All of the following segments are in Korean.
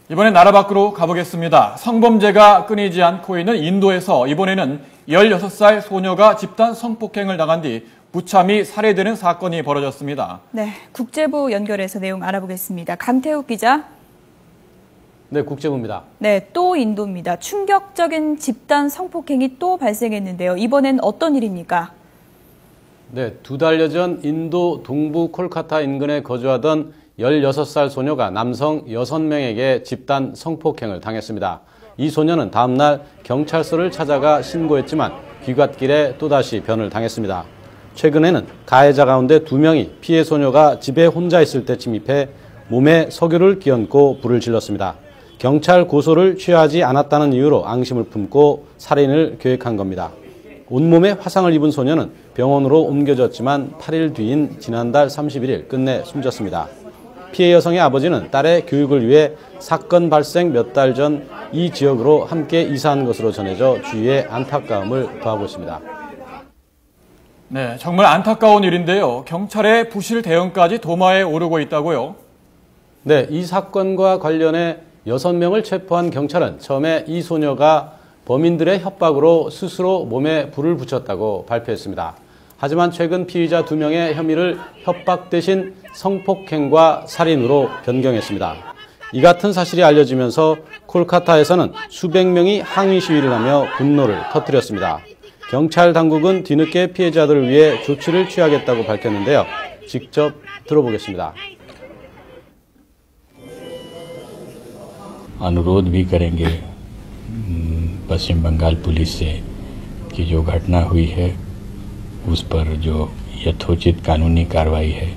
이번엔 나라 밖으로 가보겠습니다. 성범죄가 끊이지 않고 있는 인도에서 이번에는 16살 소녀가 집단 성폭행을 당한 뒤 무참히 살해되는 사건이 벌어졌습니다. 네, 국제부 연결해서 내용 알아보겠습니다. 강태욱 기자. 네, 국제부입니다. 네, 또 인도입니다. 충격적인 집단 성폭행이 또 발생했는데요. 이번엔 어떤 일입니까? 네, 2달여 전 인도 동부 콜카타 인근에 거주하던 16살 소녀가 남성 6명에게 집단 성폭행을 당했습니다. 이 소녀는 다음 날 경찰서를 찾아가 신고했지만 귀갓길에 또다시 변을 당했습니다. 최근에는 가해자 가운데 2명이 피해 소녀가 집에 혼자 있을 때 침입해 몸에 석유를 끼얹고 불을 질렀습니다. 경찰 고소를 취하지 않았다는 이유로 앙심을 품고 살인을 계획한 겁니다. 온몸에 화상을 입은 소녀는 병원으로 옮겨졌지만 8일 뒤인 지난달 31일 끝내 숨졌습니다. 피해 여성의 아버지는 딸의 교육을 위해 사건 발생 몇 달 전 이 지역으로 함께 이사한 것으로 전해져 주위에 안타까움을 더하고 있습니다. 네, 정말 안타까운 일인데요. 경찰의 부실 대응까지 도마에 오르고 있다고요? 네, 이 사건과 관련해 6명을 체포한 경찰은 처음에 이 소녀가 범인들의 협박으로 스스로 몸에 불을 붙였다고 발표했습니다. 하지만 최근 피의자 2명의 혐의를 협박 대신 성폭행과 살인으로 변경했습니다. 이 같은 사실이 알려지면서 콜카타에서는 수백 명이 항의 시위를 하며 분노를 터뜨렸습니다. 경찰 당국은 뒤늦게 피해자들을 위해 조치를 취하겠다고 밝혔는데요. 직접 들어보겠습니다. अनुरोध भी करेंगे पश्चिम बंगाल पुलिस से कि जो घटना हुई है उस पर जो यथोचित कानूनी कार्रवाई है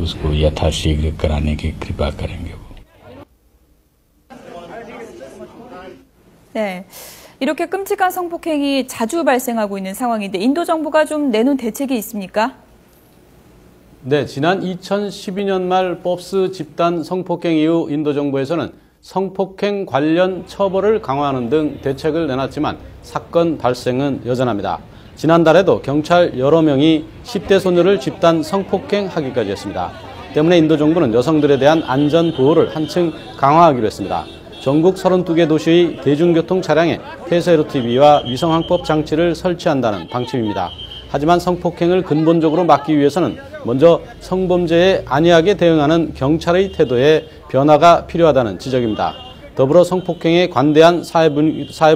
उसको यथाशीघ्र कराने की कृपा करेंगे। 네, 이렇게 끔찍한 성폭행이 자주 발생하고 있는 상황인데 인도 정부가 좀 내놓은 대책이 있습니까? 네, 지난 2012년 말 pop스 집단 성폭행 이후 인도 정부에서는 성폭행 관련 처벌을 강화하는 등 대책을 내놨지만 사건 발생은 여전합니다. 지난달에도 경찰 여러 명이 10대 소녀를 집단 성폭행하기까지 했습니다. 때문에 인도 정부는 여성들에 대한 안전 보호를 한층 강화하기로 했습니다. 전국 32개 도시의 대중교통 차량에 폐쇄로 TV와 위성항법 장치를 설치한다는 방침입니다. 하지만 성폭행을 근본적으로 막기 위해서는 먼저 성범죄에 안이하게 대응하는 경찰의 태도에 변화가 필요하다는 지적입니다. 더불어 성폭행에 관대한 사회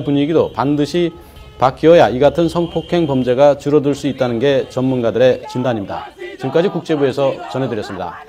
분위기도 반드시 바뀌어야 이 같은 성폭행 범죄가 줄어들 수 있다는 게 전문가들의 진단입니다. 지금까지 국제부에서 전해드렸습니다.